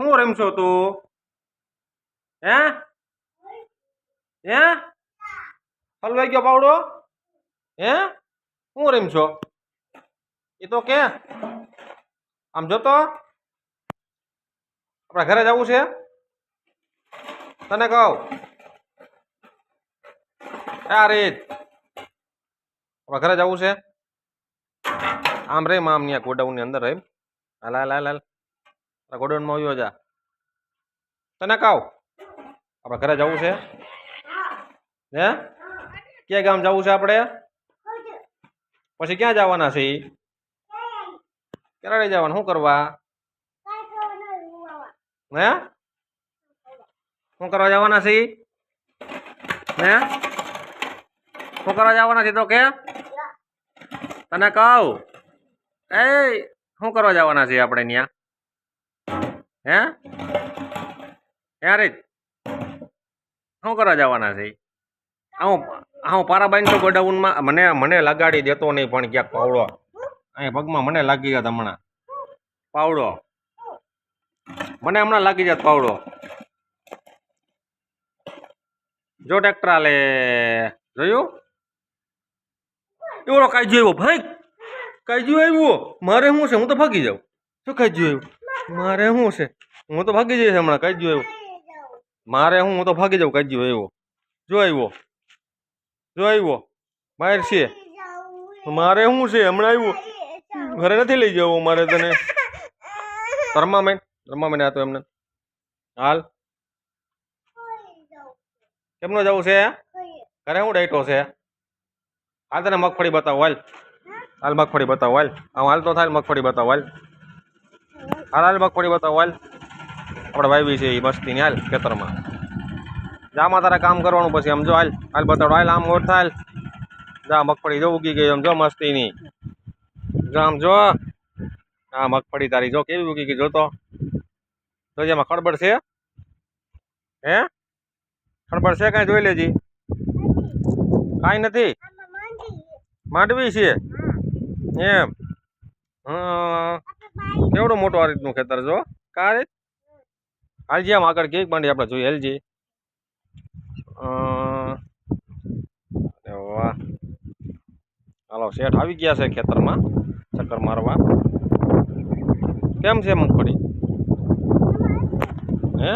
શું રમશો તું? હે હે હલવાઈ ગયો પાવડો? હે શું રમશો? એ તો કે આમ જોતો આપણા ઘરે જવું છે તને કહું આ રીત આપણા ઘરે જવું છે આમ રેમ આમ ન્યા ગોડાઉન ની અંદર રેમ હાલ હાલ હાલ હાલ ગોડાઉન માં આવ્યો જા તને કહું આપણા ઘરે જવું છે હે ક્યાં ગામ જવું છે આપણે પછી ક્યાં જવાના છે ક્યારે જવાનું શું કરવા હે શું કરવા જવાના છે હે શું કરવા જવાના છે તો કે તને કહું એ શું કરવા જવાના છે આપણે ત્યાં હે યાર શું કરવા જવાના છે હું પારાબાઈ તો ગોડાઉનમાં મને લગાડી દેતો નહીં પણ ક્યાંક પાવડો અહીં પગમાં મને લાગી જાત હમણાં પાવડો મને હમણાં લાગી જાત પાવડો જો ટ્રેક્ટર આલે જોયું એવડો કાજુ આવ્યો ભાઈ કાજુ આવ્યો મારે શું છે હું તો ભાગી જાઉં શું કાજુ આવ્યું મારે શું છે હું તો ભાગી જઈશ હમણાં કાજુ આવ્યું મારે હું તો ભાગી જાઉં કાજુ આવ્યો જો આવ્યો જો આવ્યો બહાર છે મારે શું છે હમણાં આવ્યો ઘરે નથી લઈ જવું મારે તને રમામેન હતો એમને હાલ કેમનો જવું છે ઘરે હું ડાયટો છે હાલ તને મગફળી બતાવો હાલ હાલ મગફળી બતાવો હાલ હાલ તો થાય મગફળી બતાવો હાલ હાલ હાલ મગફળી બતાવો હાલ આપણે વાવી છે એ મસ્તીની હાલ ખેતરમાં જામાં તારે કામ કરવાનું પછી આમ જો હાલ હાલ બતાડો હાલ આમ ઓર થાય જા મગફળી જો ઉગી ગઈ આમ જો મસ્તીની આમ જો હા મગફળી તારી જો કેવી ઉગી ગઈ જોતો તો જેમાં ખડબડ છે હે ખડબડ છે કાંઈ જોઈ લેજી કાંઈ નથી માંડવી છે એમ કેવડું મોટું આ રીતનું ખેતર જો કા રીત હાલજી આમ આગળ કેક માંડી આપણે જોઈએ હાલજી વાહ હાલો શેઠ આવી ગયા છે ખેતરમાં ચક્કર મારવા કેમ છે મગફળી હે